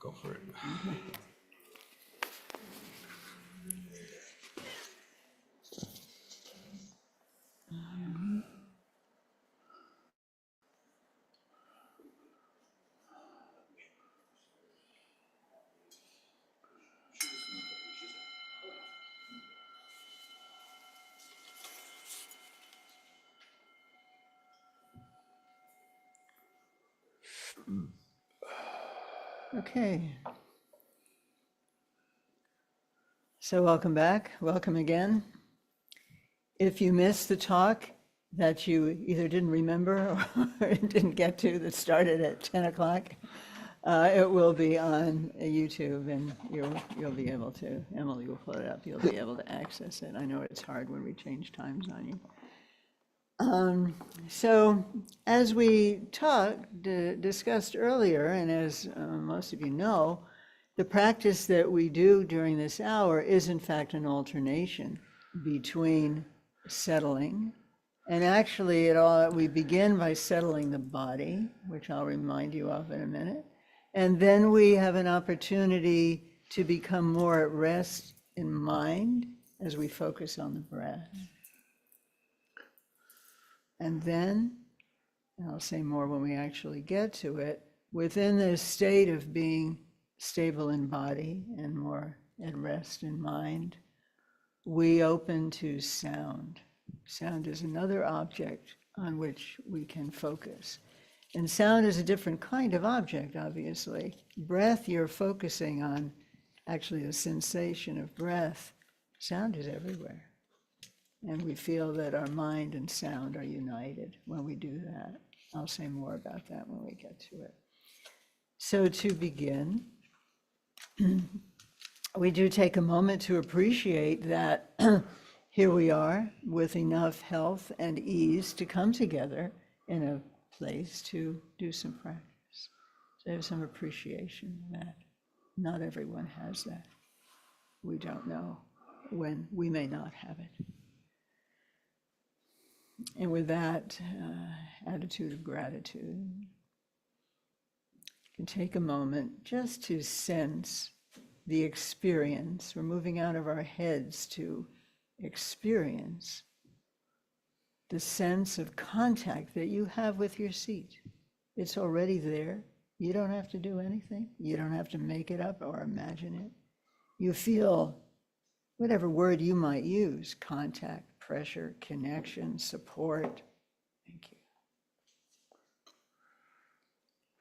Go for it. Okay. So welcome back. Welcome again. If you missed the talk that you either didn't remember or didn't get to that started at 10 o'clock, it will be on YouTube and you'll be able to, Emily will pull it up, you'll be able to access it. I know it's hard when we change times on you. So as we discussed earlier, and as most of you know, the practice that we do during this hour is in fact an alternation between settling, and actually we begin by settling the body, which I'll remind you of in a minute, and then we have an opportunity to become more at rest in mind as we focus on the breath. And then, and I'll say more when we actually get to it, within this state of being stable in body and more at rest in mind, we open to sound. Sound is another object on which we can focus. And sound is a different kind of object, obviously. Breath, you're focusing on actually the sensation of breath. Sound is everywhere. And we feel that our mind and sound are united when we do that. I'll say more about that when we get to it. So to begin, we do take a moment to appreciate that here we are with enough health and ease to come together in a place to do some practice. So there's some appreciation that not everyone has that. We don't know when we may not have it. And with that attitude of gratitude, can take a moment just to sense the experience. We're moving out of our heads to experience the sense of contact that you have with your seat. It's already there. You don't have to do anything. You don't have to make it up or imagine it. You feel whatever word you might use: contact, pressure, connection, support. Thank you.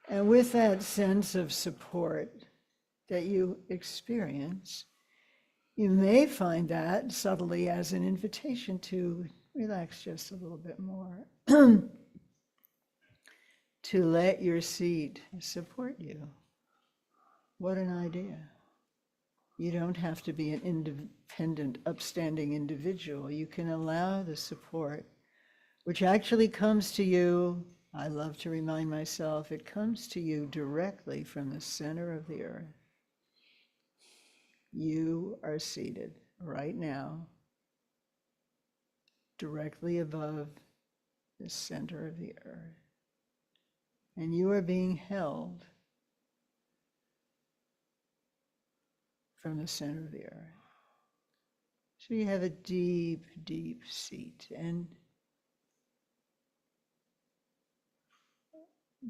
And with that sense of support that you experience, you may find that subtly as an invitation to relax just a little bit more, to let your seat support you. What an idea. You don't have to be an independent, upstanding individual. You can allow the support, which actually comes to you. I love to remind myself, it comes to you directly from the center of the earth. You are seated right now, directly above the center of the earth. And you are being held from the center of the earth. So you have a deep, deep seat. And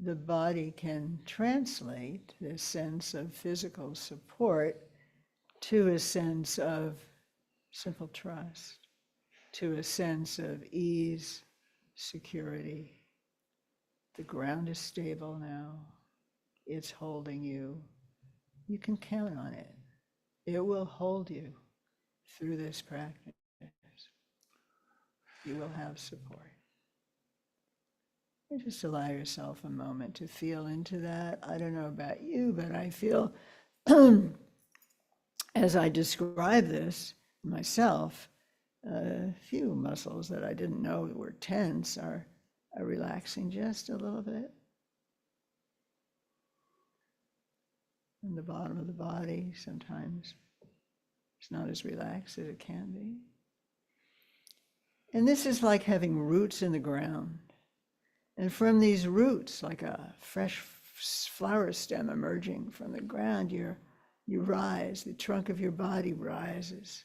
the body can translate this sense of physical support to a sense of simple trust, to a sense of ease, security. The ground is stable now. It's holding you. You can count on it. It will hold you through this practice. You will have support. And just allow yourself a moment to feel into that. I don't know about you, but I feel as I describe this myself, a few muscles that I didn't know were tense are relaxing just a little bit. And the bottom of the body sometimes it's not as relaxed as it can be. And this is like having roots in the ground. And from these roots, like a fresh flower stem emerging from the ground, you rise, the trunk of your body rises.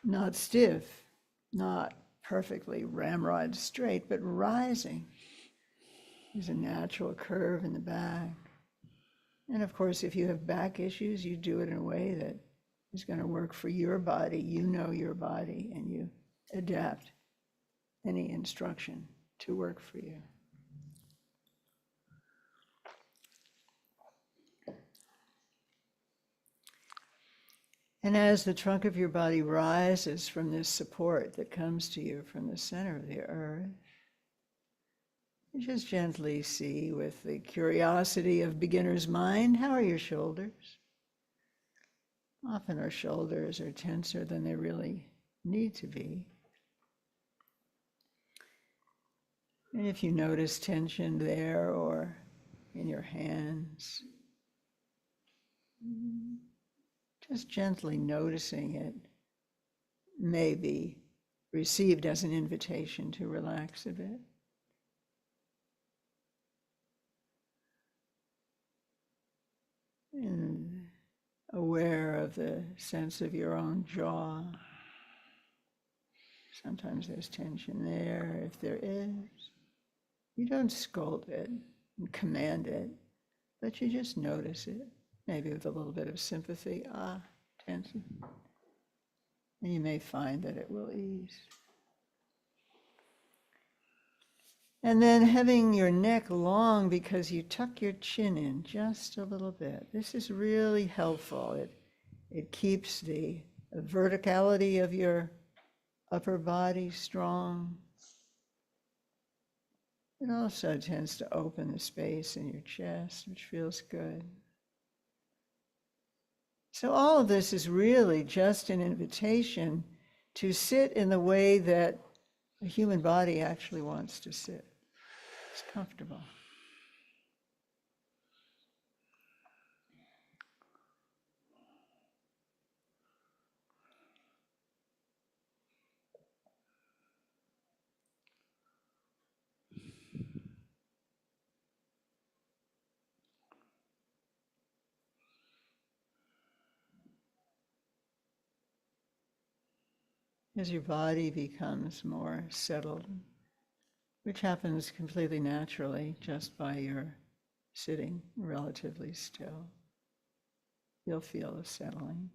Not stiff, not perfectly ramrod straight, but rising. There's a natural curve in the back. And of course, if you have back issues, you do it in a way that is going to work for your body. You know your body, and you adapt any instruction to work for you. And as the trunk of your body rises from this support that comes to you from the center of the earth, you just gently see with the curiosity of beginner's mind, how are your shoulders? Often our shoulders are tenser than they really need to be. And if you notice tension there or in your hands, just gently noticing it may be received as an invitation to relax a bit. And aware of the sense of your own jaw. Sometimes there's tension there. If there is, you don't scold it and command it, but you just notice it, maybe with a little bit of sympathy. Tension. And you may find that it will ease. And then having your neck long because you tuck your chin in just a little bit. This is really helpful. It keeps the verticality of your upper body strong. It also tends to open the space in your chest, which feels good. So all of this is really just an invitation to sit in the way that a human body actually wants to sit. It's comfortable. as your body becomes more settled, which happens completely naturally just by your sitting relatively still. You'll feel a settling.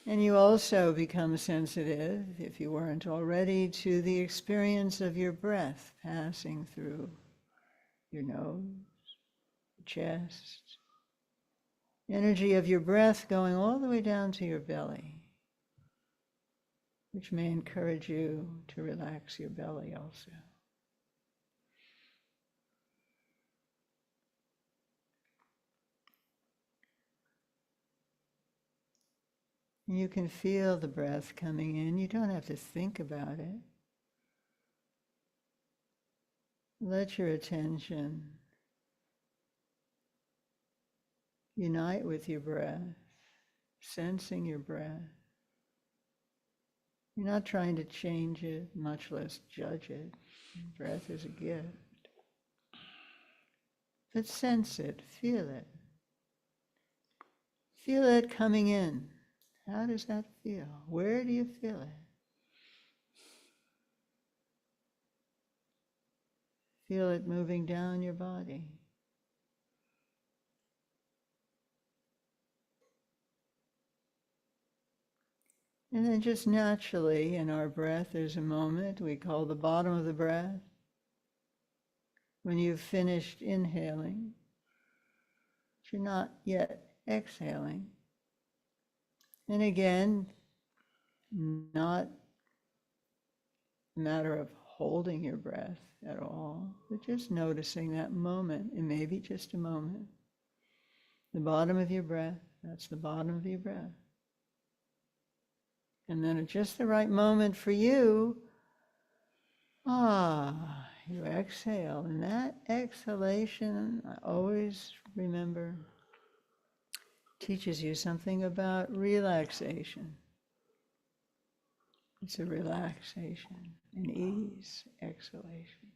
And you also become sensitive, if you weren't already, to the experience of your breath passing through your nose, your chest, energy of your breath going all the way down to your belly, which may encourage you to relax your belly also. You can feel the breath coming in. You don't have to think about it. Let your attention unite with your breath, sensing your breath. You're not trying to change it, much less judge it. Breath is a gift. But sense it, feel it. Feel it coming in. How does that feel? Where do you feel it? Feel it moving down your body. And then just naturally in our breath, there's a moment we call the bottom of the breath. When you've finished inhaling, but you're not yet exhaling. And again, not a matter of holding your breath at all, but just noticing that moment. It may be just a moment. The bottom of your breath, that's the bottom of your breath. And then at just the right moment for you, you exhale. And that exhalation, I always remember, teaches you something about relaxation. It's a relaxation, an ease, exhalation.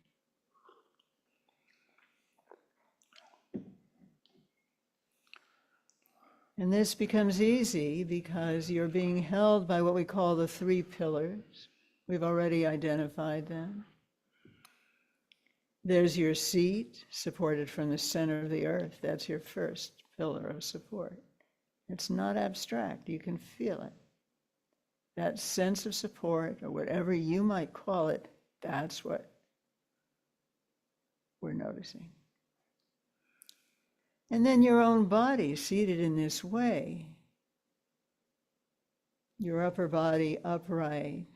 And this becomes easy because you're being held by what we call the three pillars. We've already identified them. There's your seat, supported from the center of the earth. That's your first pillar of support. It's not abstract. You can feel it. That sense of support, or whatever you might call it, that's what we're noticing. And then your own body seated in this way, your upper body upright,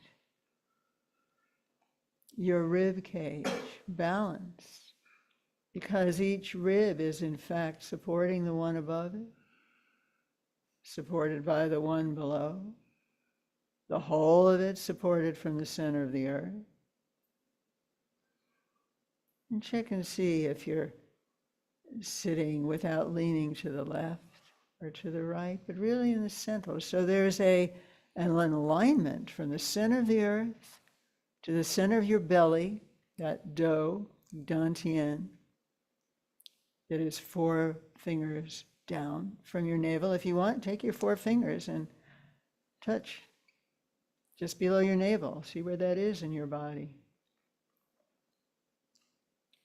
your rib cage balanced, because each rib is in fact supporting the one above it, supported by the one below, the whole of it supported from the center of the earth. And check and see if you're sitting without leaning to the left or to the right, but really in the center. So there's an alignment from the center of the earth to the center of your belly, that do, dantian, that is 4 fingers down from your navel. If you want, take your 4 fingers and touch just below your navel. See where that is in your body.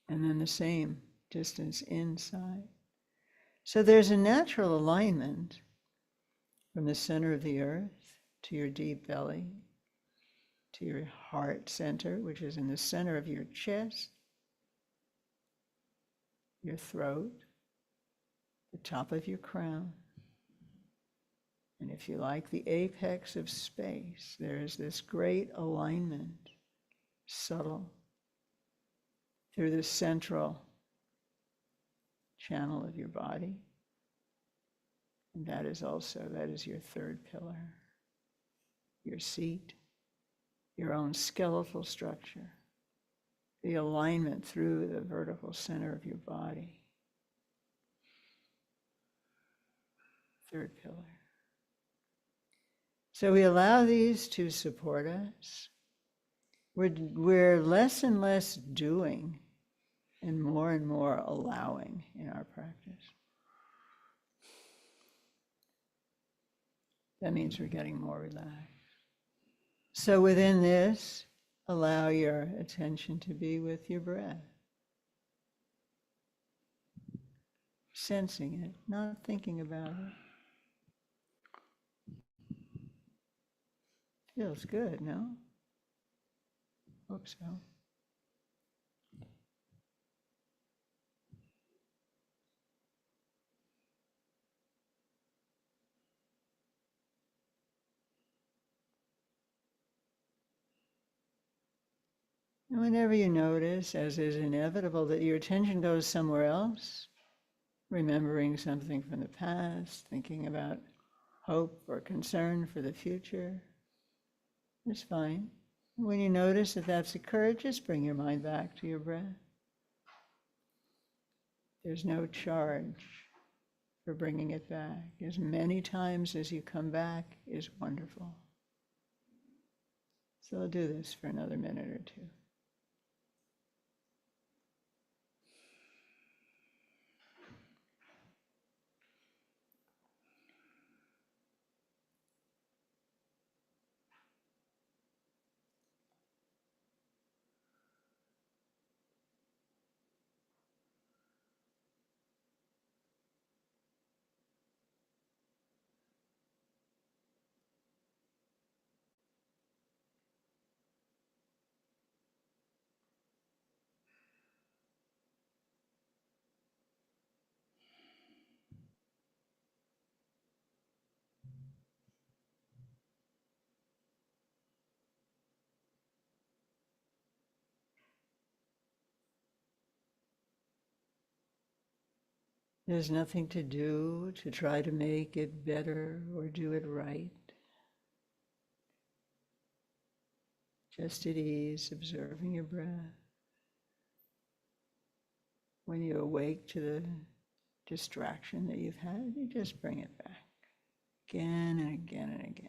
And then the same distance inside. So there's a natural alignment from the center of the earth to your deep belly, to your heart center, which is in the center of your chest, your throat, the top of your crown. And if you like, the apex of space, there is this great alignment, subtle, through the central channel of your body. And that is your 3rd pillar, your seat, your own skeletal structure, the alignment through the vertical center of your body. 3rd pillar. So we allow these to support us. We're less and less doing and more allowing in our practice. that means we're getting more relaxed. So within this, allow your attention to be with your breath. Sensing it, not thinking about it. Feels good, no? Hope so. And whenever you notice, as is inevitable, that your attention goes somewhere else, remembering something from the past, thinking about hope or concern for the future, it's fine. When you notice that that's occurred, just bring your mind back to your breath. There's no charge for bringing it back. As many times as you come back is wonderful. So I'll do this for another minute or two. There's nothing to do to try to make it better or do it right. Just at ease, observing your breath. When you awake to the distraction that you've had, you just bring it back again and again and again.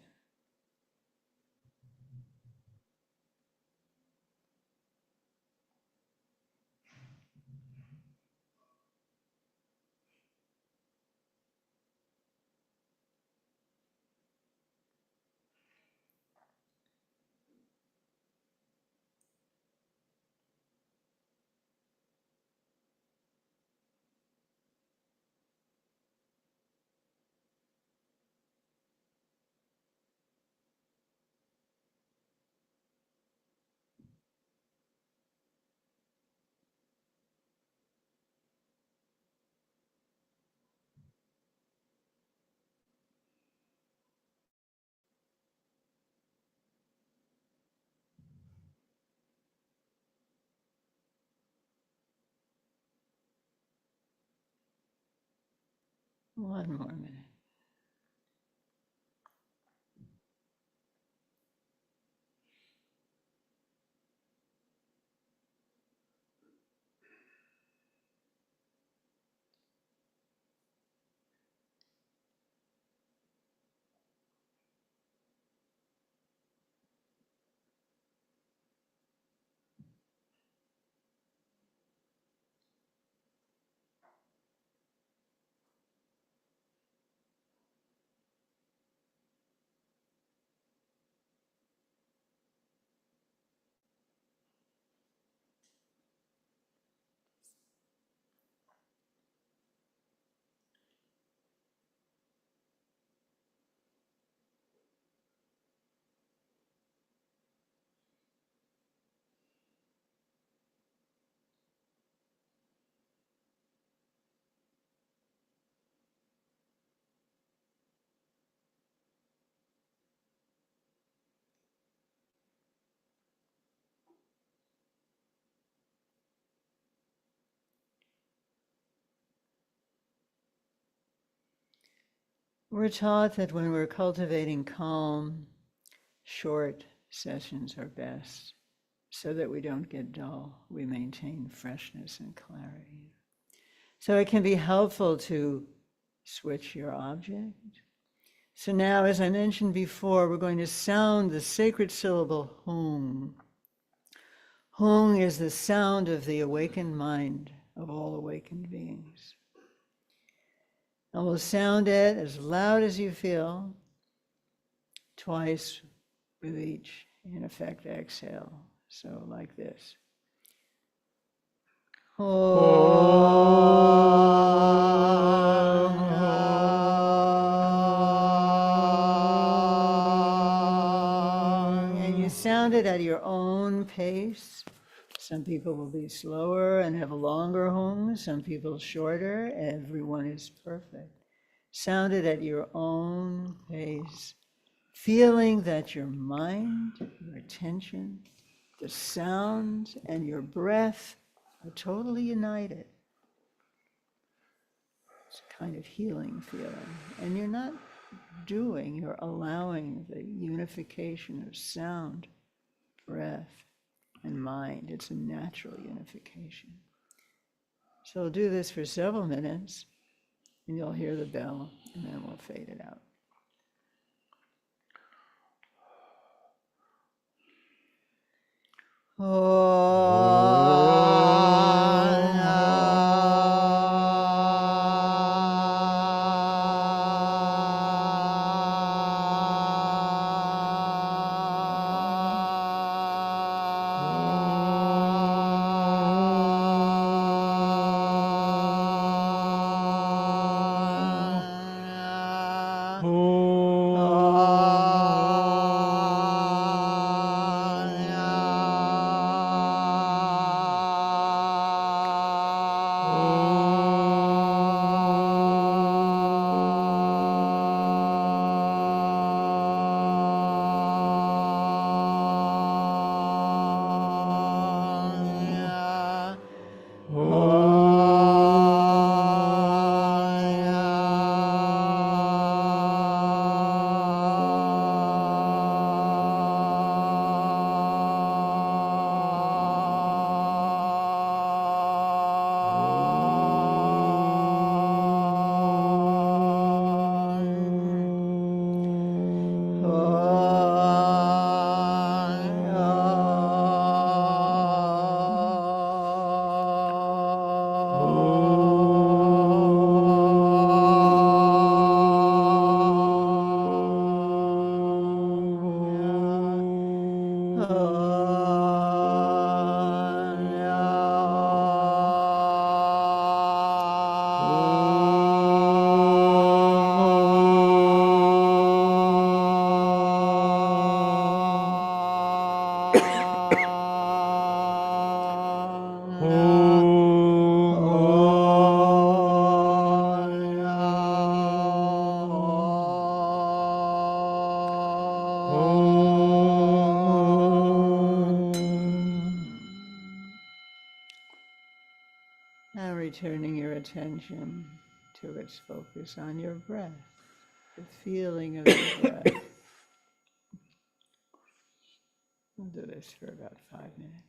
One more minute. We're taught that when we're cultivating calm, short sessions are best, so that we don't get dull. We maintain freshness and clarity. So it can be helpful to switch your object. So now, as I mentioned before, we're going to sound the sacred syllable Hung. Hung is the sound of the awakened mind of all awakened beings. And we'll sound it as loud as you feel, twice with each, in effect, exhale. So like this. And you sound it at your own pace. Some people will be slower and have a longer hum, some people shorter. Everyone is perfect. Sound it at your own pace, feeling that your mind, your attention, the sound, and your breath are totally united. It's a kind of healing feeling. And you're not doing, you're allowing the unification of sound, breath, and mind. It's a natural unification. So we'll do this for several minutes, and you'll hear the bell, and then we'll fade it out. Now returning your attention to its focus on your breath, the feeling of your breath. We'll do this for about 5 minutes.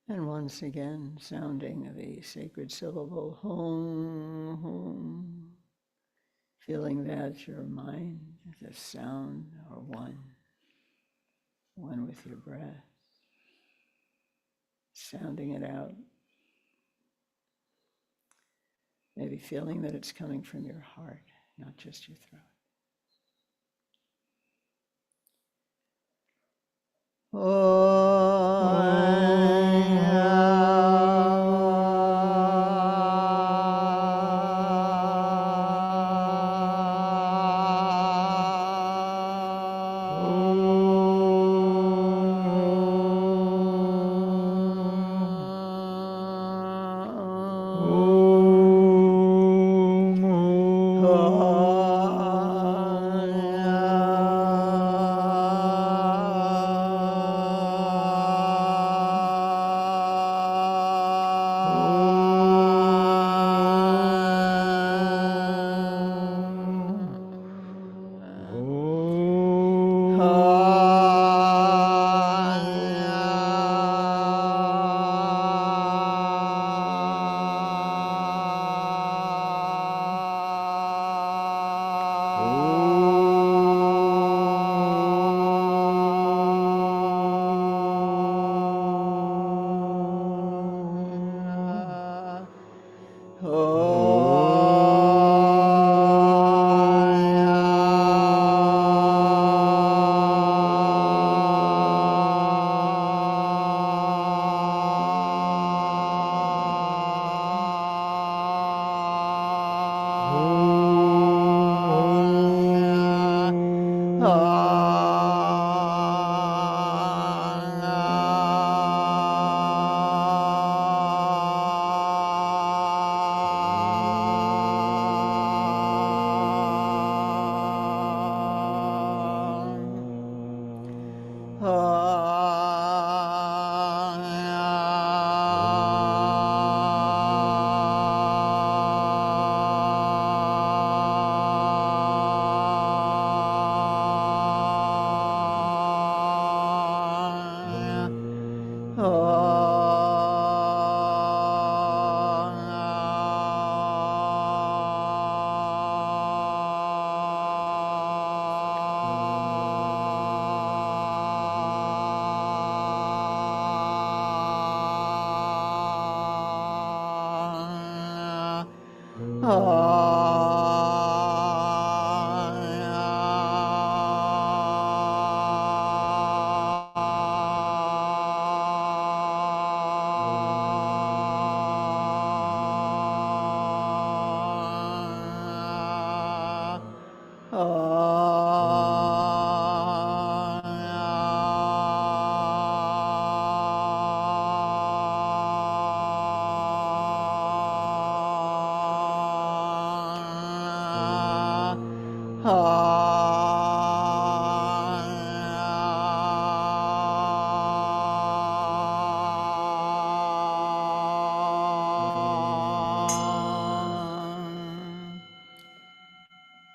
And once again, sounding the sacred syllable, home, home, feeling that your mind, the sound, are one with your breath, sounding it out. Maybe feeling that it's coming from your heart, not just your throat.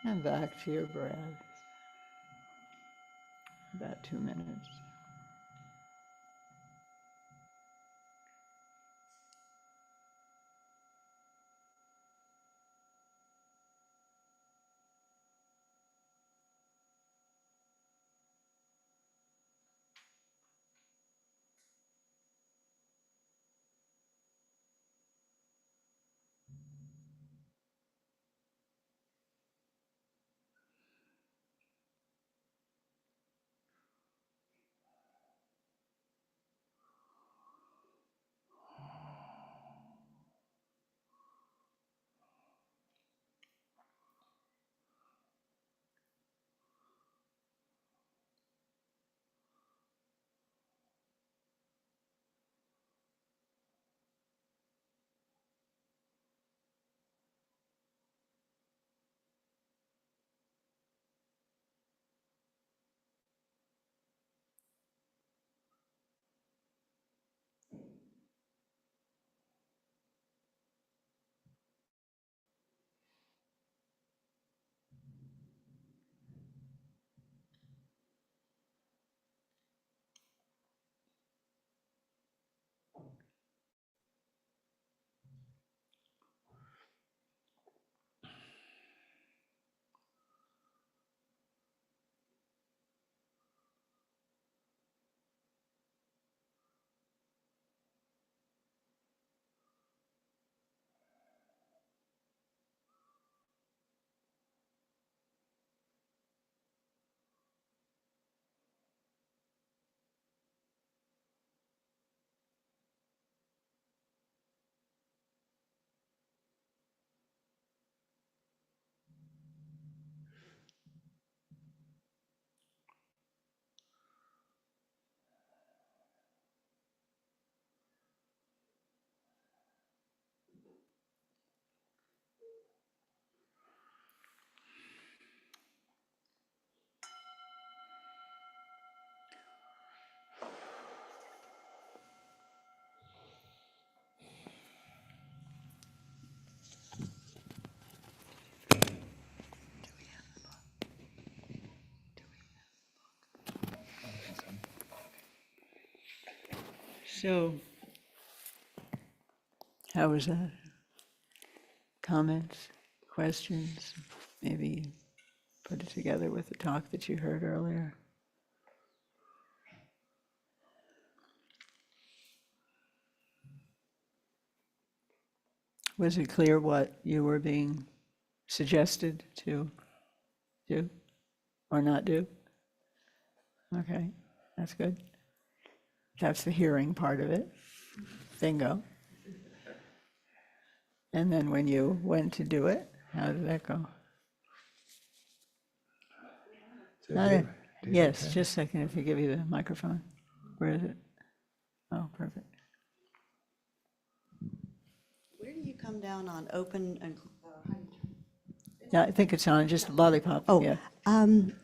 And back to your breath. About 2 minutes. So, how was that? Comments, questions? Maybe put it together with the talk that you heard earlier. Was it clear what you were being suggested to do or not do? Okay, that's good. That's the hearing part of it. Bingo. And then when you went to do it, how did that go? Yes, just a second if you give you the microphone. Where is it? Oh, perfect. Where do you come down on open and? Yeah, I think it's on, just lollipop. Oh, Yeah.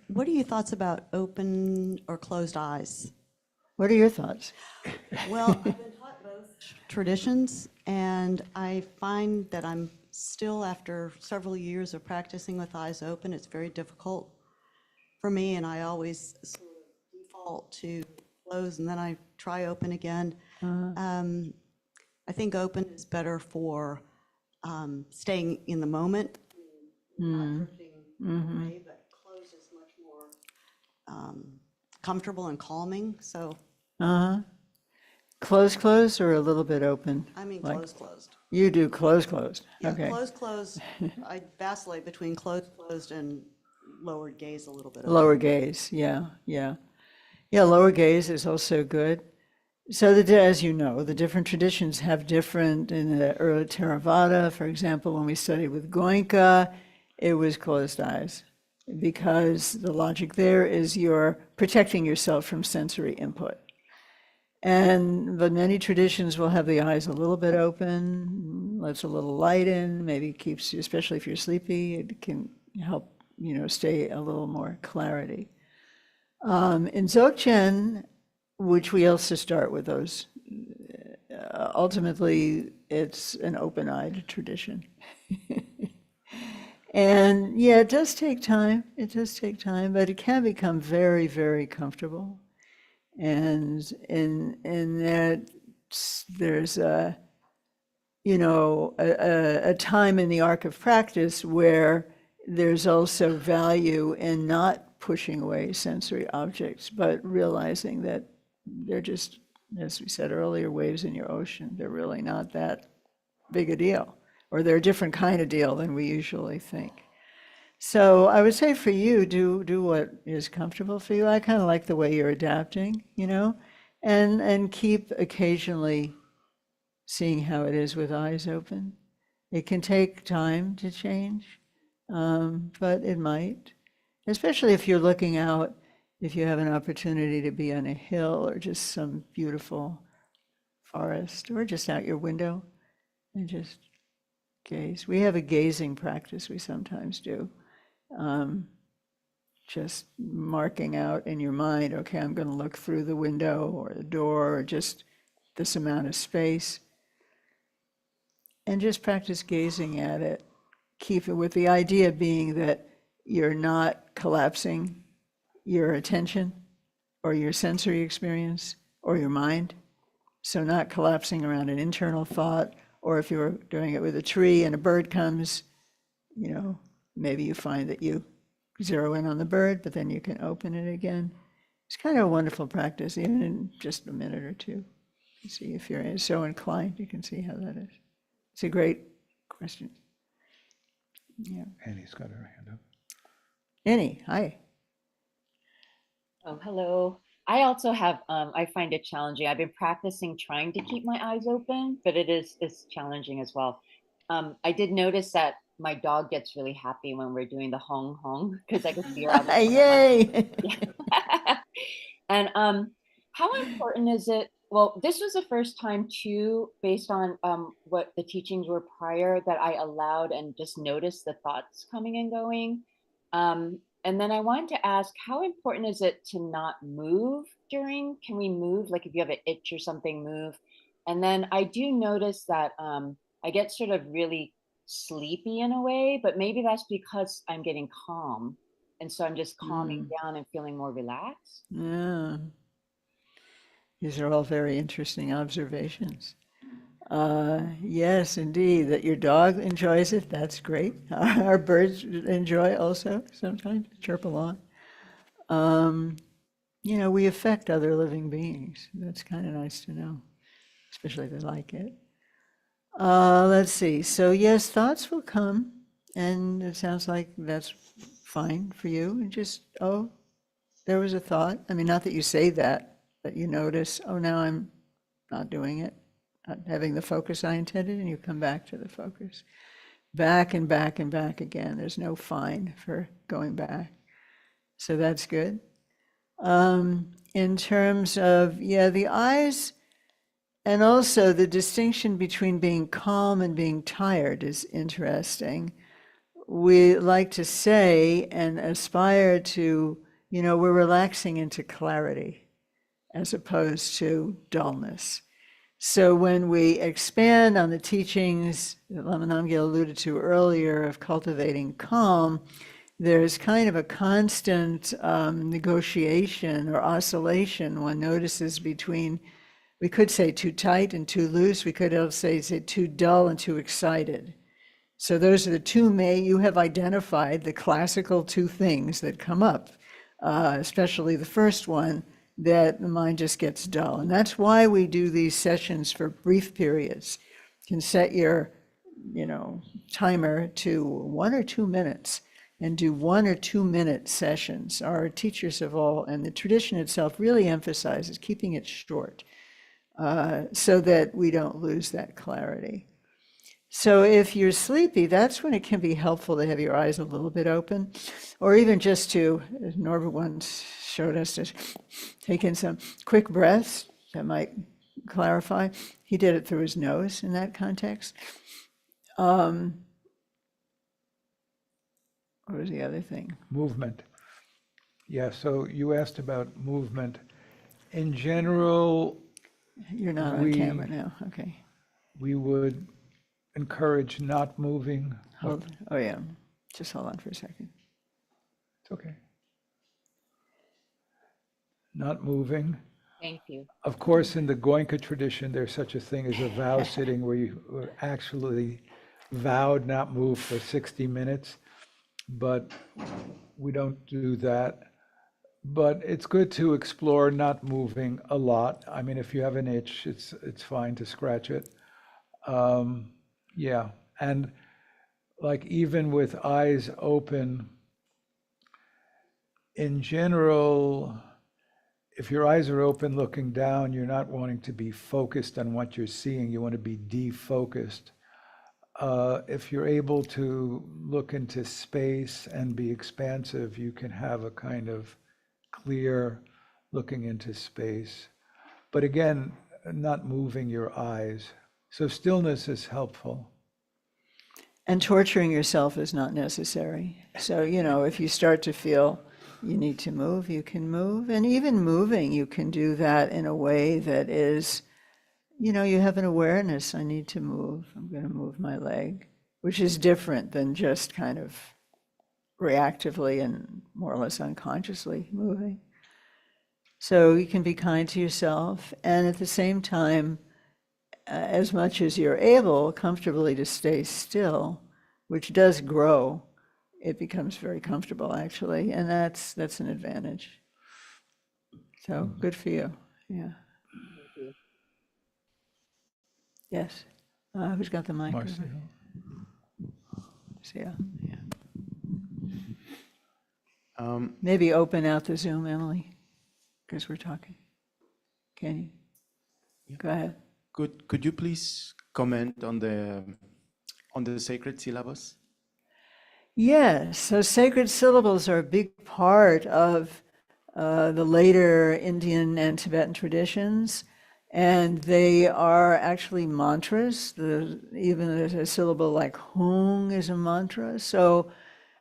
What are your thoughts about open or closed eyes? What are your thoughts? Well, I've been taught both traditions, and I find that I'm still, after several years of practicing with eyes open, it's very difficult for me, and I always sort of default to close, and then I try open again. I think open is better for staying in the moment, not drifting away, but closed is much more comfortable and calming. So, Uh-huh. Closed or a little bit open? I mean, Like, closed. You do closed. Yeah, Okay. closed. I vacillate between closed and lowered gaze a little bit. Lower gaze, yeah. Yeah, lower gaze is also good. So as you know, the different traditions have different, in the early Theravada, for example, when we studied with Goenka, it was closed eyes, because the logic there is you're protecting yourself from sensory input. But many traditions will have the eyes a little bit open, lets a little light in, maybe keeps you, especially if you're sleepy, it can help, stay a little more clarity. In Dzogchen, which we also start with those, ultimately it's an open-eyed tradition. And yeah, it does take time, but it can become very, very comfortable. And in that there's a time in the arc of practice where there's also value in not pushing away sensory objects, but realizing that they're just, as we said earlier, waves in your ocean. They're really not that big a deal, or they're a different kind of deal than we usually think. So I would say for you, do what is comfortable for you. I kind of like the way you're adapting, and keep occasionally seeing how it is with eyes open. It can take time to change, but it might, especially if you're looking out, if you have an opportunity to be on a hill or just some beautiful forest, or just out your window and just gaze. We have a gazing practice we sometimes do. Just marking out in your mind, okay, I'm going to look through the window or the door or just this amount of space, and just practice gazing at it. Keep it with the idea being that you're not collapsing your attention or your sensory experience or your mind. So not collapsing around an internal thought, or if you're doing it with a tree and a bird comes, maybe you find that you zero in on the bird, but then you can open it again. It's kind of a wonderful practice, even in just a minute or two. You see, if you're so inclined, you can see how that is. It's a great question. Yeah. Annie's got her hand up. Annie, hi. Oh, hello. I also have, I find it challenging. I've been practicing trying to keep my eyes open, but it's challenging as well. I did notice that my dog gets really happy when we're doing the hong hong, because I can see her on the Yay! Yeah. And how important is it? Well, this was the first time too, based on what the teachings were prior, that I allowed and just noticed the thoughts coming and going. And then I wanted to ask, how important is it to not move during? Can we move? Like if you have an itch or something, move. And then I do notice that I get sort of really sleepy in a way, but maybe that's because I'm getting calm. And so I'm just calming down and feeling more relaxed. Yeah. These are all very interesting observations. Yes, indeed, that your dog enjoys it, that's great. Our birds enjoy also sometimes, chirp along. You know, we affect other living beings. That's kind of nice to know, especially if they like it. Let's see. So yes, thoughts will come, and it sounds like that's fine for you. And just, oh, there was a thought. I mean, not that you say that, but you notice, oh, now I'm not doing it, not having the focus I intended, and you come back to the focus. Back and back and back again. There's no fine for going back. So that's good. In terms of, yeah, the eyes, and also the distinction between being calm and being tired is interesting. We like to say and aspire to, you know, we're relaxing into clarity as opposed to dullness. So when we expand on the teachings that Lama Namgyal alluded to earlier of cultivating calm, there's kind of a constant negotiation or oscillation one notices between, we could say too tight and too loose, we could also say too dull and too excited. So those are the two you have identified the classical two things that come up, especially the first one, that the mind just gets dull. And that's why we do these sessions for brief periods. You can set your, you know, timer to 1 or 2 minutes and do 1 or 2 minute sessions. Our teachers of all, and the tradition itself really emphasizes keeping it short so that we don't lose that clarity. So if you're sleepy, that's when it can be helpful to have your eyes a little bit open, or even just to, as Norbert once showed us, to take in some quick breaths that might clarify. He did it through his nose in that context. What was the other thing? Movement. Yeah, so you asked about movement. In general, You're not on camera now, okay. we would encourage not moving. Hold, oh yeah, just hold on for a second. It's okay. Not moving. Thank you. Of course, in the Goenka tradition, there's such a thing as a vow sitting where you were actually vowed not move for 60 minutes, but we don't do that. But it's good to explore not moving a lot. I mean, if you have an itch, it's fine to scratch it. Yeah, and like even with eyes open, in general, if your eyes are open looking down, you're not wanting to be focused on what you're seeing, you want to be defocused. If you're able to look into space and be expansive, you can have a kind of clear looking into space. But again, not moving your eyes. So stillness is helpful. And torturing yourself is not necessary. So, you know, if you start to feel you need to move, you can move. And even moving, you can do that in a way that is, you know, you have an awareness, I need to move, I'm going to move my leg, which is different than just kind of reactively and more or less unconsciously moving. So you can be kind to yourself, and at the same time, as much as you're able comfortably to stay still, which does grow, it becomes very comfortable actually, and that's an advantage. So good for you. Yeah. Yes. Who's got the mic? Marcia. Yeah. Maybe open out the Zoom, Emily, because we're talking. Can you? Yeah. Go ahead. Could you please comment on the sacred syllables? Yes, so sacred syllables are a big part of the later Indian and Tibetan traditions, and they are actually mantras. Even a syllable like hung is a mantra. So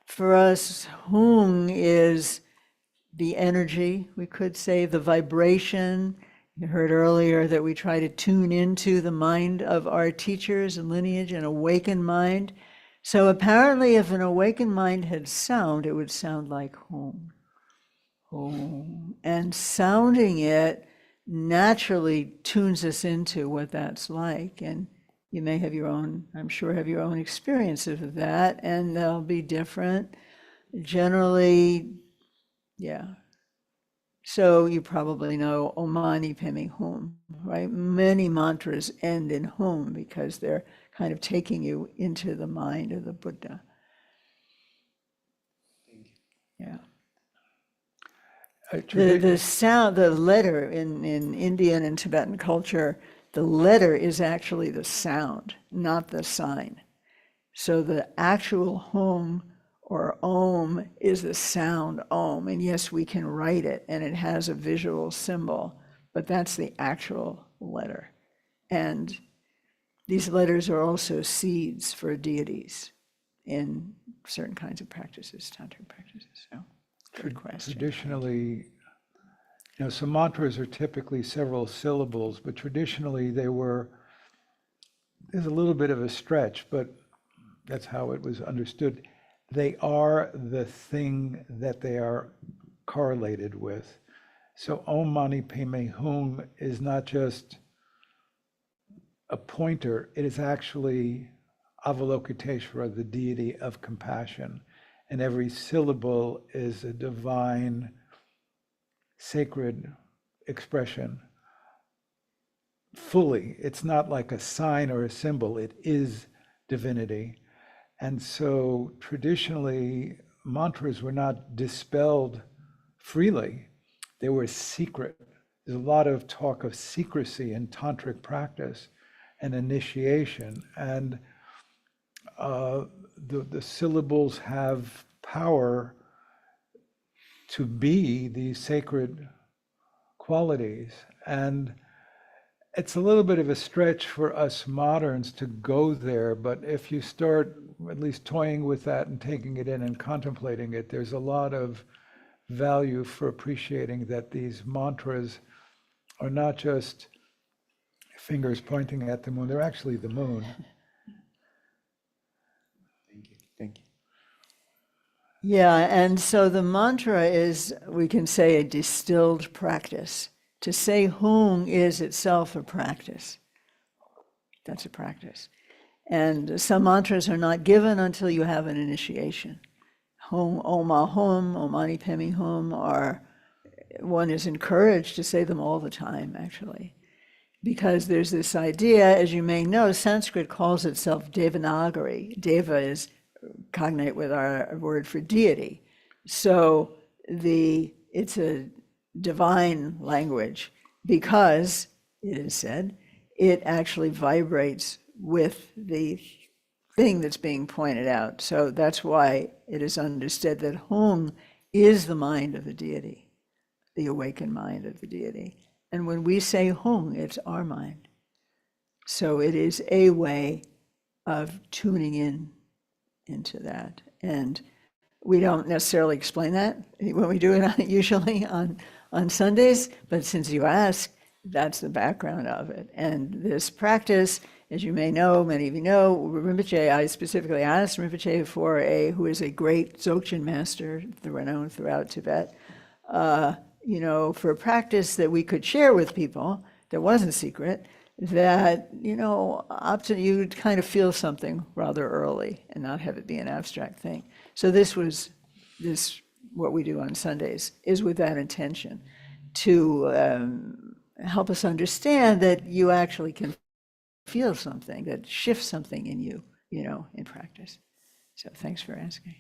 for us, hung is the energy, we could say, the vibration. You heard earlier that we try to tune into the mind of our teachers and lineage, an awakened mind. So apparently if an awakened mind had sound, it would sound like home. Home. And sounding it naturally tunes us into what that's like. And you may have your own, I'm sure, have your own experiences of that, and they'll be different. Generally, yeah. So you probably know Om Mani Padme Hum, right? Many mantras end in Hum because they're kind of taking you into the mind of the Buddha. Yeah. The sound, the letter in Indian and Tibetan culture, the letter is actually the sound, not the sign. So the actual Hum or Om is the sound Om. And yes, we can write it and it has a visual symbol, but that's the actual letter. And these letters are also seeds for deities in certain kinds of practices, tantric practices. So, good question. Traditionally, so mantras are typically several syllables, but traditionally there's a little bit of a stretch, but that's how it was understood. They are the thing that they are correlated with. So Om Mani Padme Hum is not just a pointer, it is actually Avalokiteshvara, the deity of compassion. And every syllable is a divine, sacred expression. Fully, it's not like a sign or a symbol, it is divinity. And so traditionally, mantras were not dispelled freely, they were secret. There's a lot of talk of secrecy in tantric practice and initiation, and the syllables have power to be these sacred qualities. And it's a little bit of a stretch for us moderns to go there, but if you start at least toying with that and taking it in and contemplating it, there's a lot of value for appreciating that these mantras are not just fingers pointing at the moon, they're actually the moon. Thank you. Thank you. Yeah, and so the mantra is, we can say, a distilled practice. To say Hum is itself a practice. That's a practice. And some mantras are not given until you have an initiation. Hum, Oma Hum, Om Mani Padme Hum one is encouraged to say them all the time, actually. Because there's this idea, as you may know, Sanskrit calls itself Devanagari. Deva is cognate with our word for deity. So it's a divine language because, it is said, it actually vibrates with the thing that's being pointed out. So that's why it is understood that Hum is the mind of the deity, the awakened mind of the deity. And when we say Hum, it's our mind. So it is a way of tuning into that. And we don't necessarily explain that when we do it usually on Sundays, but since you ask, that's the background of it. And this practice, as you may know, many of you know, Rinpoche, I specifically asked Rinpoche who is a great Dzogchen master, renowned throughout Tibet, for a practice that we could share with people that wasn't secret, that, up to you kind of feel something rather early and not have it be an abstract thing. So what we do on Sundays is with that intention to help us understand that you actually can feel something, that shifts something in you, in practice. So thanks for asking.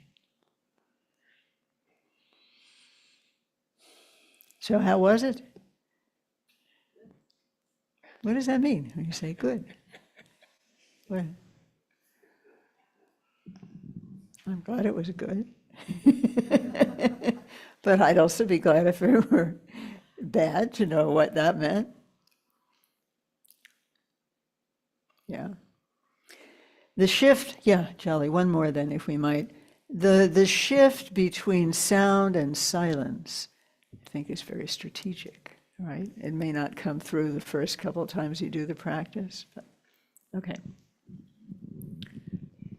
So how was it? What does that mean when you say good? What? I'm glad it was good. But I'd also be glad if it were bad to know what that meant. Yeah. The shift, yeah, Jolly, one more then if we might. The shift between sound and silence, I think, is very strategic, right? It may not come through the first couple of times you do the practice, but okay.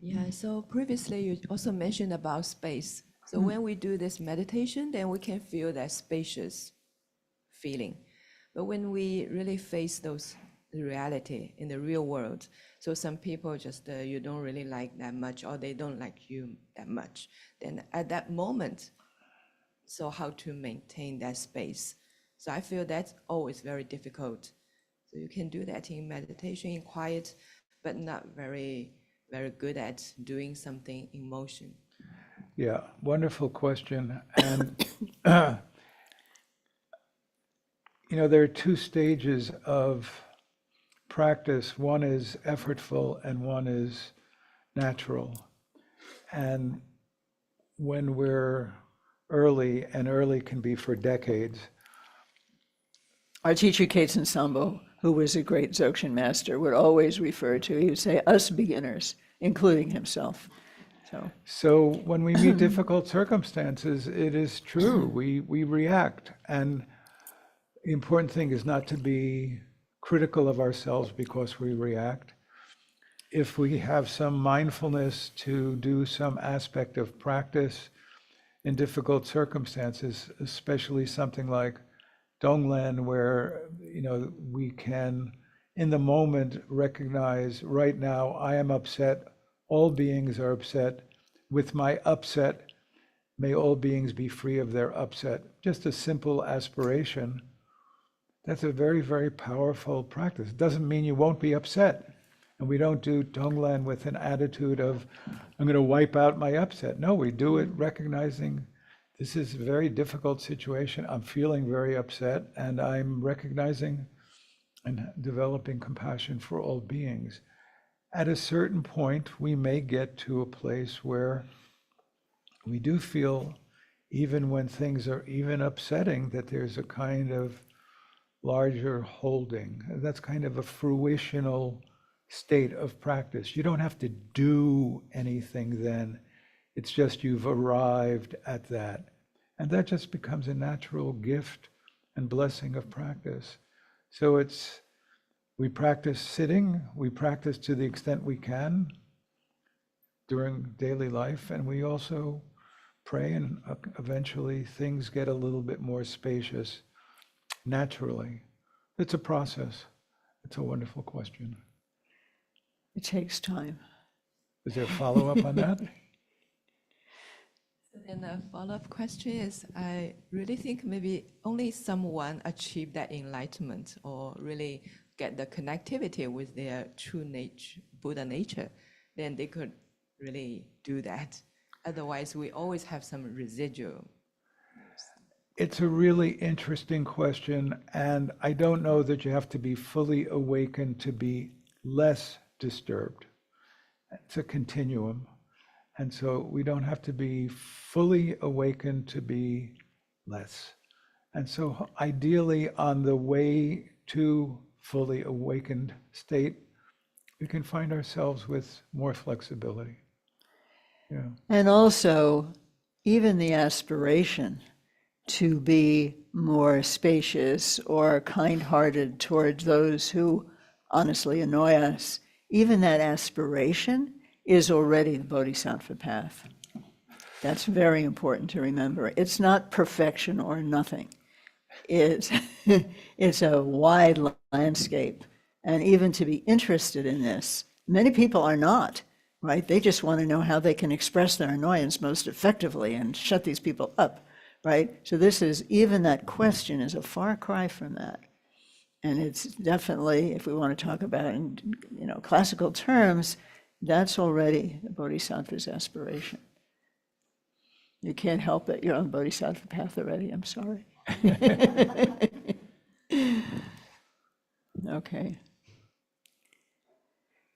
Yeah, so previously you also mentioned about space. So when we do this meditation, then we can feel that spacious feeling. But when we really face those reality in the real world, so some people just you don't really like that much, or they don't like you that much, then at that moment, so how to maintain that space? So I feel that's always very difficult. So you can do that in meditation, in quiet, but not very, very good at doing something in motion. Yeah, wonderful question. And, there are two stages of practice. One is effortful and one is natural. And when we're early, and early can be for decades. Our teacher, Keitsun Sambo, who was a great Dzogchen master, would always refer to, he would say, us beginners, including himself. So when we meet difficult circumstances, it is true, we react. And the important thing is not to be critical of ourselves because we react. If we have some mindfulness to do some aspect of practice in difficult circumstances, especially something like Donglen, where we can, in the moment, recognize right now I am upset. All beings are upset. With my upset, may all beings be free of their upset. Just a simple aspiration. That's a very, very powerful practice. It doesn't mean you won't be upset. And we don't do Tonglen with an attitude of, I'm going to wipe out my upset. No, we do it recognizing this is a very difficult situation. I'm feeling very upset, and I'm recognizing and developing compassion for all beings. At a certain point, we may get to a place where we do feel, even when things are even upsetting, that there's a kind of larger holding. That's kind of a fruitional state of practice. You don't have to do anything then. It's just you've arrived at that. And that just becomes a natural gift and blessing of practice. So we practice sitting, we practice to the extent we can during daily life, and we also pray, and eventually things get a little bit more spacious naturally. It's a process. It's a wonderful question. It takes time. Is there a follow-up on that? And a follow-up question is, I really think maybe only someone achieve that enlightenment or really get the connectivity with their true nature, Buddha nature, then they could really do that. Otherwise, we always have some residual. It's a really interesting question, and I don't know that you have to be fully awakened to be less disturbed. It's a continuum. And so we don't have to be fully awakened to be less. And so ideally, on the way to fully awakened state, we can find ourselves with more flexibility. Yeah. And also, even the aspiration to be more spacious or kind-hearted towards those who honestly annoy us, even that aspiration is already the Bodhisattva path. That's very important to remember. It's not perfection or nothing. It's a wide landscape. And even to be interested in this, many people are not, right? They just want to know how they can express their annoyance most effectively and shut these people up, right? So this is, even that question is a far cry from that. And it's definitely, if we want to talk about it in classical terms, that's already the Bodhisattva's aspiration. You can't help it. You're on the Bodhisattva path already. I'm sorry. Okay.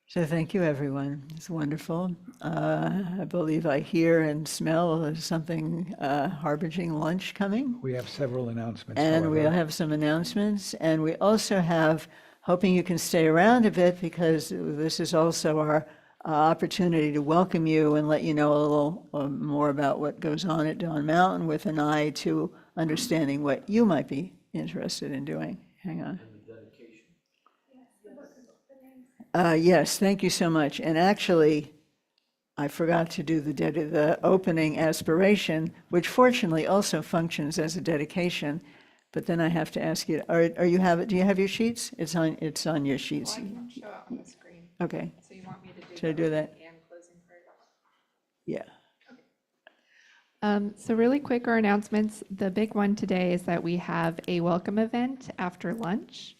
So thank you, everyone. It's wonderful. I believe I hear and smell something harbinging lunch coming. We have several announcements. And however. we'll have some announcements. And we also have, hoping you can stay around a bit, because this is also our opportunity to welcome you and let you know a little more about what goes on at Dawn Mountain, with an eye to understanding what you might be interested in doing. Hang on. Yes, thank you so much. And actually, I forgot to do the opening aspiration, which fortunately also functions as a dedication. But then I have to ask you, do you have your sheets? It's on your sheets. I can show it on the screen. Okay, So you want me to do should I do that? and closing prayer? Yeah. So really quick, our announcements. The big one today is that we have a welcome event after lunch.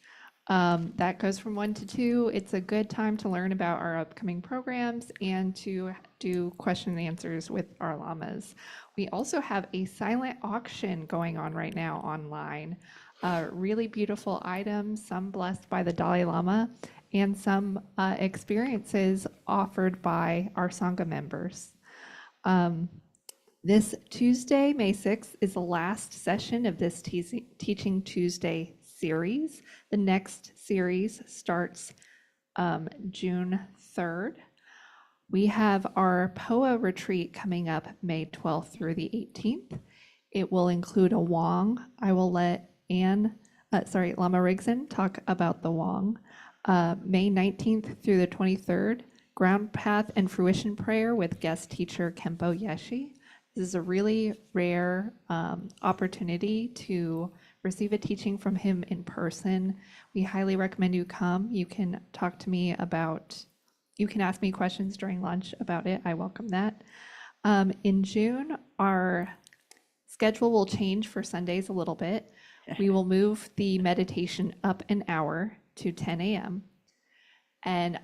That goes from 1 to 2. It's a good time to learn about our upcoming programs and to do question and answers with our lamas. We also have a silent auction going on right now online. Really beautiful items, some blessed by the Dalai Lama, and some experiences offered by our Sangha members. This Tuesday, May 6th, is the last session of this Teaching Tuesday series. The next series starts June 3rd. We have our POA retreat coming up May 12th through the 18th. It will include a Wong. I will let Lama Rigzin talk about the Wong. May 19th through the 23rd, Ground Path and Fruition Prayer with guest teacher Kempo Yeshi. This is a really rare opportunity to receive a teaching from him in person. We highly recommend you come. You can talk to me you can ask me questions during lunch about it. I welcome that. In June, our schedule will change for Sundays a little bit. We will move the meditation up an hour to 10 a.m. and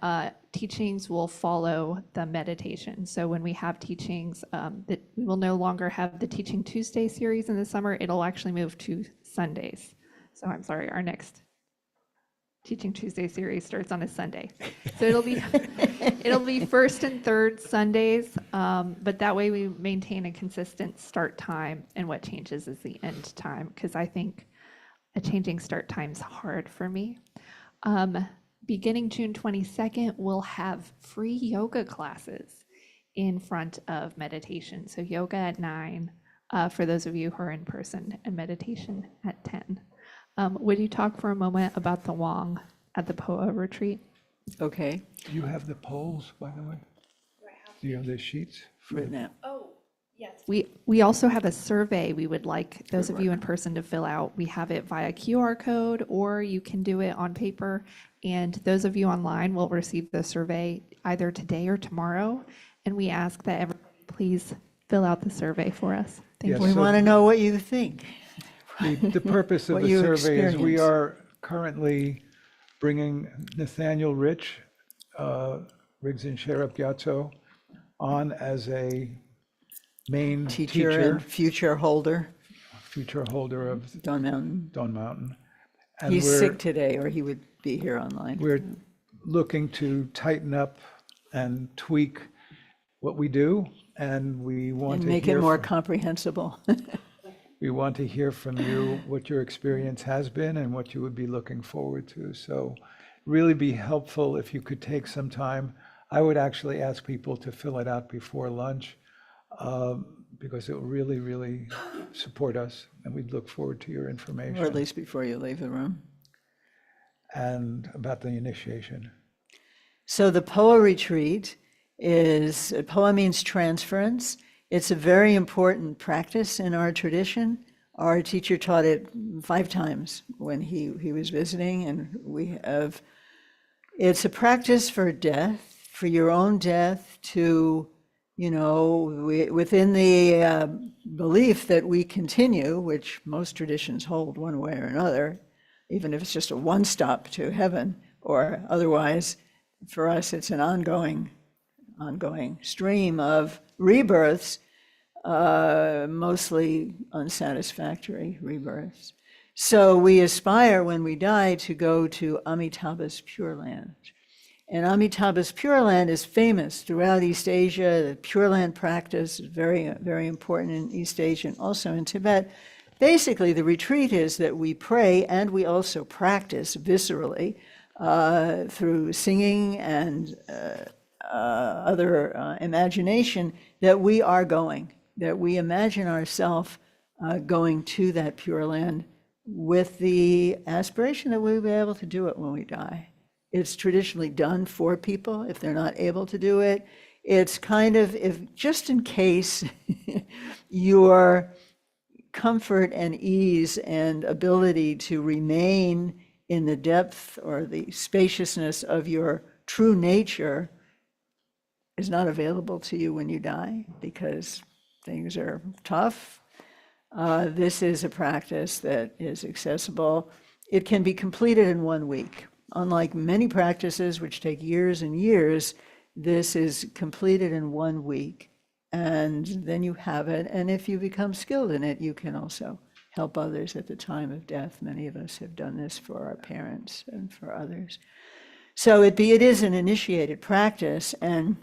teachings will follow the meditation. So when we have teachings, that we will no longer have the Teaching Tuesday series in the summer. It'll actually move to Sundays. So I'm sorry, our next Teaching Tuesday series starts on a Sunday. So it'll be first and third Sundays, but that way we maintain a consistent start time, and what changes is the end time, because I think a changing start time's hard for me. Beginning June 22nd, we'll have free yoga classes in front of meditation. So yoga at 9 for those of you who are in person, and meditation at 10. Would you talk for a moment about the Wong at the POA retreat? Okay, Do you have the polls, by the way? Do you have the sheets? written out. We also have a survey we would like those of you in person to fill out. We have it via QR code, or you can do it on paper. And those of you online will receive the survey either today or tomorrow. And we ask that everyone please fill out the survey for us. Thank Yes. you. We So- want to know what you think. The purpose of What the you survey is we experience. are currently bringing Nathaniel Rich, Rigzin Sherab Gyatso, on as a main Teacher teacher, and future holder, future holder of Don Mountain. Dawn Mountain. And He's we're- sick today, or he would be here online. We're looking to tighten up and tweak what we do, and we want And to make it hear more from- comprehensible. we want to hear from you what your experience has been and what you would be looking forward to. So really be helpful if you could take some time. I would actually ask people to fill it out before lunch, because it will really, really support us, and we'd look forward to your information. Or at least before you leave the room. And about the initiation. So the POA retreat POA means transference. It's a very important practice in our tradition. Our teacher taught it 5 times when he was visiting, and it's a practice for death, for your own death, to, within the belief that we continue, which most traditions hold one way or another, even if it's just a one stop to heaven, or otherwise, for us, it's an ongoing stream of rebirths, mostly unsatisfactory rebirths. So we aspire when we die to go to Amitabha's Pure Land. And Amitabha's Pure Land is famous throughout East Asia. The Pure Land practice is very, very important in East Asia and also in Tibet. Basically, the retreat is that we pray and we also practice viscerally through singing and other imagination that we are going, that we imagine ourselves going to that Pure Land with the aspiration that we'll be able to do it when we die. It's traditionally done for people if they're not able to do it. It's kind of, if just in case you're comfort and ease and ability to remain in the depth or the spaciousness of your true nature is not available to you when you die because things are tough. This is a practice that is accessible. It can be completed in 1 week. Unlike many practices which take years and years, this is completed in 1 week. And then you have it. And if you become skilled in it, you can also help others at the time of death. Many of us have done this for our parents and for others. So it is an initiated practice. And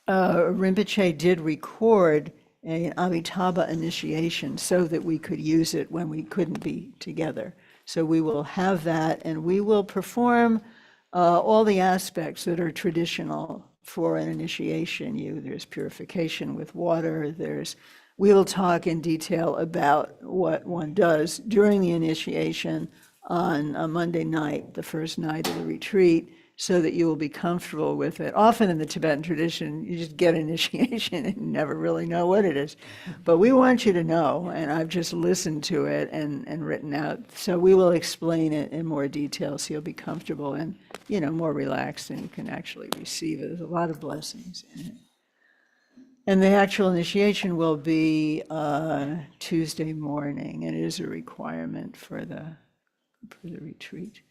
Rinpoche did record an Amitabha initiation so that we could use it when we couldn't be together. So we will have that, and we will perform all the aspects that are traditional for an initiation. There's purification with water. We will talk in detail about what one does during the initiation on a Monday night, the first night of the retreat, so that you will be comfortable with it. Often in the Tibetan tradition, you just get initiation and never really know what it is. But we want you to know, and I've just listened to it and written out. So we will explain it in more detail so you'll be comfortable and, more relaxed, and you can actually receive it. There's a lot of blessings in it. And the actual initiation will be Tuesday morning. It is a requirement for the retreat.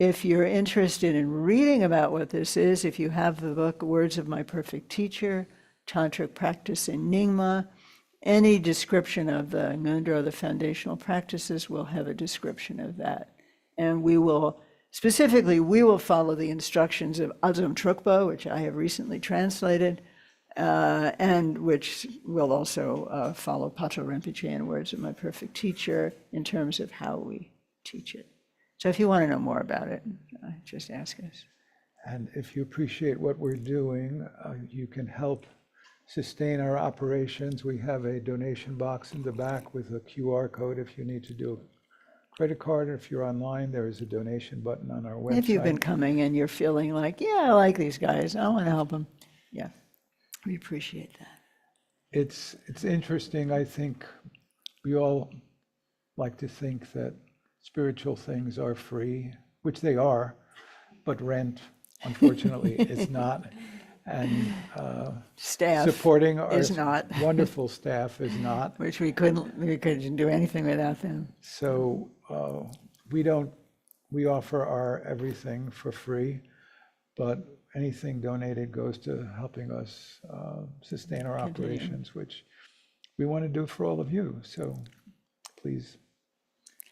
If you're interested in reading about what this is, if you have the book Words of My Perfect Teacher, Tantric Practice in Nyingma, any description of the Ngondro, the foundational practices, will have a description of that. And we will follow the instructions of Azum Trukpa, which I have recently translated, and which will also follow Pato Rinpoche and Words of My Perfect Teacher in terms of how we teach it. So if you want to know more about it, just ask us. And if you appreciate what we're doing, you can help sustain our operations. We have a donation box in the back with a QR code if you need to do a credit card. If you're online, there is a donation button on our website. If you've been coming and you're feeling like, I like these guys, I want to help them. Yeah, we appreciate that. It's interesting. I think we all like to think that spiritual things are free, which they are, but rent, unfortunately, is not. And staff supporting our is not. wonderful staff is not. Which we couldn't do anything without them. So we offer our everything for free, but anything donated goes to helping us sustain our operations, which we want to do for all of you. So please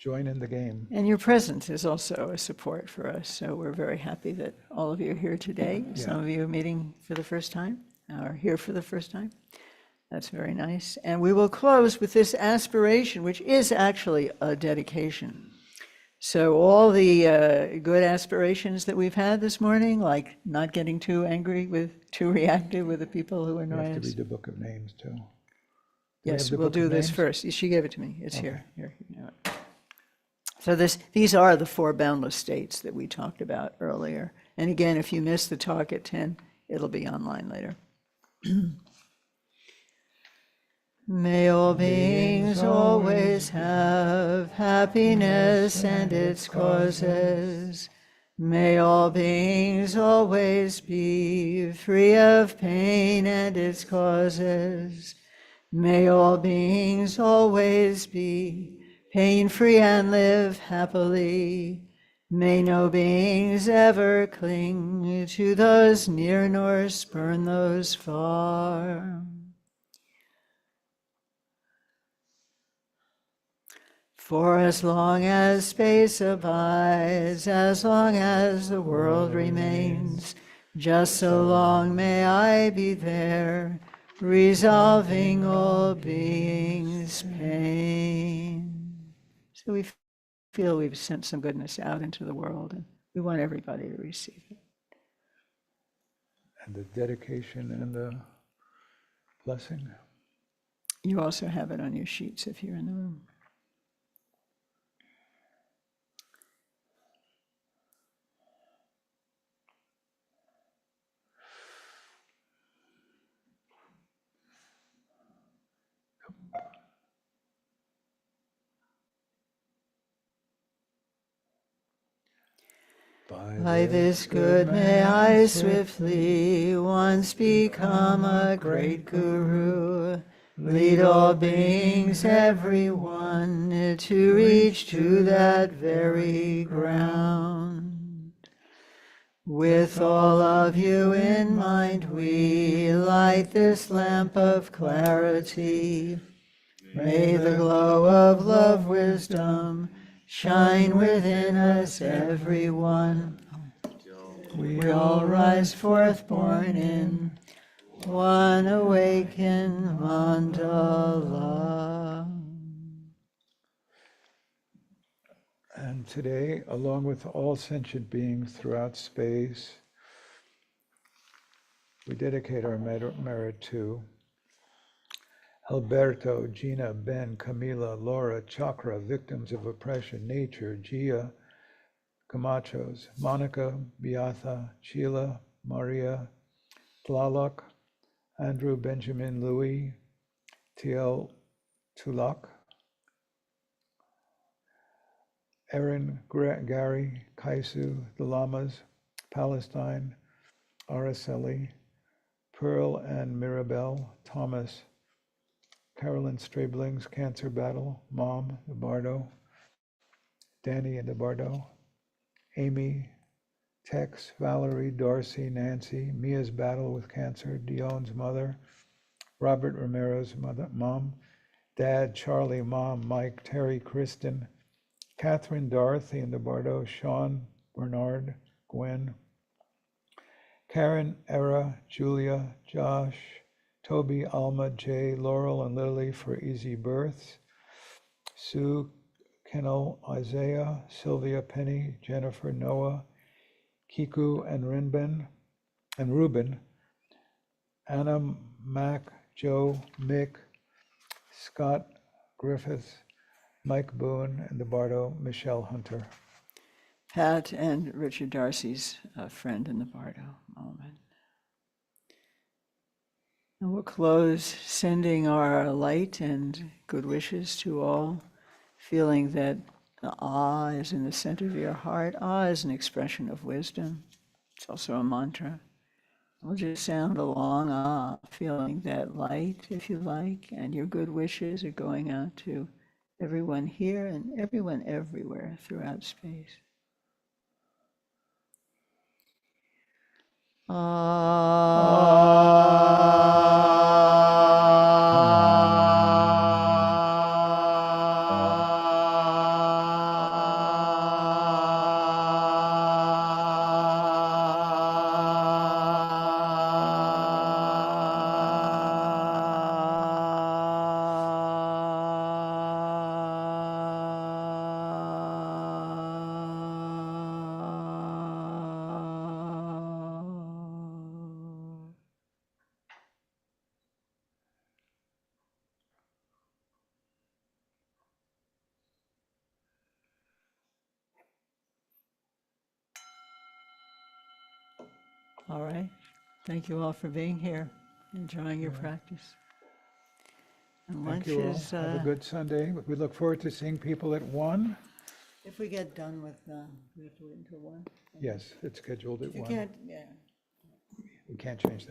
join in the game. And your presence is also a support for us. So we're very happy that all of you are here today. Yeah. Some of you are meeting for the first time, or here for the first time. That's very nice. And we will close with this aspiration, which is actually a dedication. So all the good aspirations that we've had this morning, like not getting too angry too reactive with the people who annoy We have to us. read the book of names too. Yes, the we'll book of do this names? first. She gave it to me. It's here. Here, you know it. So these are the four boundless states that we talked about earlier. And again, if you missed the talk at 10, it'll be online later. May all beings always have happiness and its causes. May all beings always be free of pain and its causes. May all beings always be pain-free and live happily. May no beings ever cling to those near nor spurn those far. For as long as space abides, as long as the world remains, just so long may I be there, resolving all beings' pain. So we feel we've sent some goodness out into the world, and we want everybody to receive it. And the dedication and the blessing. You also have it on your sheets if you're in the room. By this good may I swiftly once become a great guru, lead all beings, everyone, to reach to that very ground. With all of you in mind, we light this lamp of clarity. May the glow of love, wisdom, shine within us, everyone. We all rise forth born in one awakened mandala. And today, along with all sentient beings throughout space, we dedicate our merit to Alberto, Gina, Ben, Camila, Laura, Chakra, victims of oppression, Nature, Gia, Camachos, Monica, Beatha, Sheila, Maria, Tlaloc, Andrew, Benjamin, Louis, TL Tulak, Aaron, Gary, Kaisu, the Lamas, Palestine, Araceli, Pearl and Mirabelle, Thomas, Carolyn Strabling's Cancer Battle, Mom, the Bardo, Danny and the Bardo, Amy, Tex, Valerie, Darcy, Nancy, Mia's battle with cancer, Dion's mother, Robert Romero's mom, Dad, Charlie, Mom, Mike, Terry, Kristen, Catherine, Dorothy and the Bardo, Sean, Bernard, Gwen, Karen, Era, Julia, Josh, Toby, Alma, Jay, Laurel and Lily for easy births, Sue, Kennel, Isaiah, Sylvia, Penny, Jennifer, Noah, Kiku and Ruben, Anna, Mac, Joe, Mick, Scott, Griffith, Mike Boone, and the Bardo, Michelle Hunter. Pat and Richard Darcy's friend in the Bardo moment. And we'll close sending our light and good wishes to all, feeling that the Ah is in the center of your heart. Ah is an expression of wisdom. It's also a mantra. We'll just sound a long ah, feeling that light, if you like, and your good wishes are going out to everyone here and everyone everywhere throughout space. All right. Thank you all for being here, enjoying your practice. And Thank lunch you all. is, Have a good Sunday. We look forward to seeing people at 1. if we get done with, we have to wait until 1? Yes, it's scheduled at If you 1. can't, yeah. We can't change that.